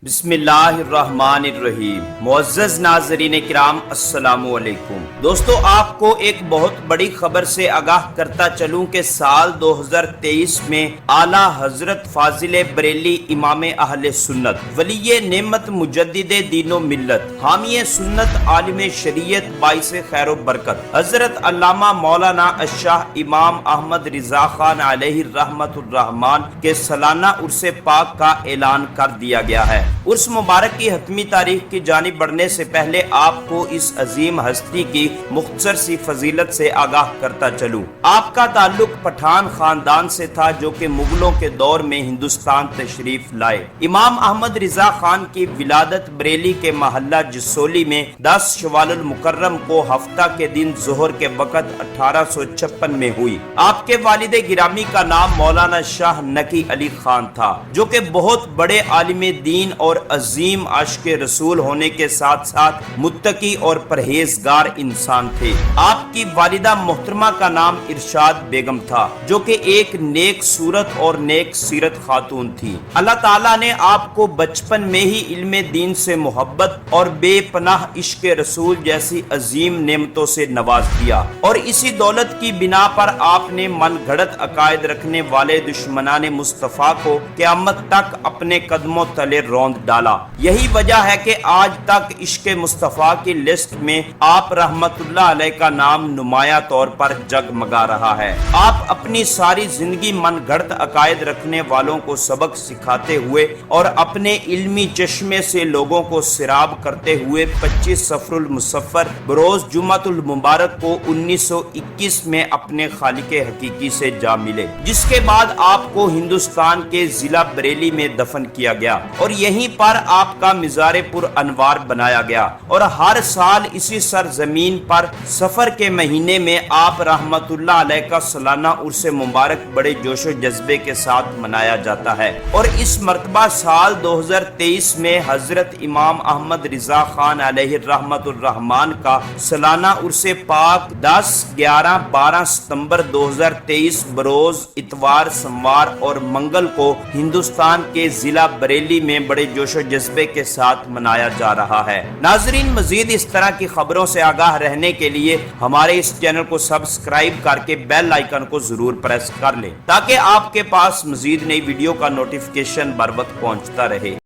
بسم اللہ الرحمن الرحیم۔ معزز ناظرین کرام، السلام علیکم۔ دوستو، آپ کو ایک بہت بڑی خبر سے آگاہ کرتا چلوں کہ سال 2023 میں اعلیٰ حضرت فاضل بریلی امام اہل سنت، ولی نعمت، مجدد دین و ملت، حامی سنت، عالم شریعت، باعث خیر و برکت، حضرت علامہ مولانا الشاہ امام احمد رضا خان علیہ الرحمت الرحمان کے سالانہ عرس پاک کا اعلان کر دیا گیا ہے۔ عرس مبارک کی حتمی تاریخ کی جانب بڑھنے سے پہلے آپ کو اس عظیم ہستی کی مختصر سی فضیلت سے آگاہ کرتا چلوں۔ آپ کا تعلق پٹھان خاندان سے تھا جو کہ مغلوں کے دور میں ہندوستان تشریف لائے۔ امام احمد رضا خان کی ولادت بریلی کے محلہ جسولی میں 10 شوال المکرم کو ہفتہ کے دن ظہر کے وقت 1856 میں ہوئی۔ آپ کے والد گرامی کا نام مولانا شاہ نقی علی خان تھا جو کہ بہت بڑے عالم دین اور عظیم عاشق رسول ہونے کے ساتھ ساتھ متقی اور پرہیزگار انسان تھے۔ آپ کی والدہ محترمہ کا نام ارشاد بیگم تھا جو کہ ایک نیک صورت اور نیک سیرت خاتون تھی۔ اللہ تعالیٰ نے آپ کو بچپن میں ہی علم دین سے محبت اور بے پناہ عشق رسول جیسی عظیم نعمتوں سے نواز دیا، اور اسی دولت کی بنا پر آپ نے من گھڑت عقائد رکھنے والے دشمنان مصطفیٰ کو قیامت تک اپنے قدموں تلے روند ڈالا۔ یہی وجہ ہے کہ آج تک عشق مصطفیٰ کی لسٹ میں آپ رحمت اللہ علیہ کا نام نمایاں طور پر جگمگا رہا ہے۔ آپ اپنی ساری زندگی من گھڑت عقائد رکھنے والوں کو سبق سکھاتے ہوئے اور اپنے علمی چشمے سے لوگوں کو سیراب کرتے ہوئے 25 صفر المصفر بروز جمعۃ المبارک کو 1921 میں اپنے خالق حقیقی سے جا ملے، جس کے بعد آپ کو ہندوستان کے ضلع بریلی میں دفن کیا گیا اور یہیں پر آپ کا مزار پر انوار بنایا گیا، اور ہر سال اسی سرزمین پر سفر کے مہینے میں آپ رحمت اللہ علیہ کا سالانہ عرس مبارک بڑے جوش و جذبے کے ساتھ منایا جاتا ہے۔ اور اس مرتبہ سال 2023 میں حضرت امام احمد رضا خان علیہ الرحمت الرحمان کا سالانہ عرس پاک 10، 11، 12 ستمبر 2023 بروز اتوار، سموار اور منگل کو ہندوستان کے ضلع بریلی میں بڑے جوش و جذبے کے ساتھ منایا جا رہا ہے۔ ناظرین، مزید اس طرح کی خبروں سے آگاہ رہنے کے لیے ہمارے اس چینل کو سبسکرائب کر کے بیل آئیکن کو ضرور پریس کر لیں تاکہ آپ کے پاس مزید نئی ویڈیو کا نوٹیفیکیشن بر وقت پہنچتا رہے۔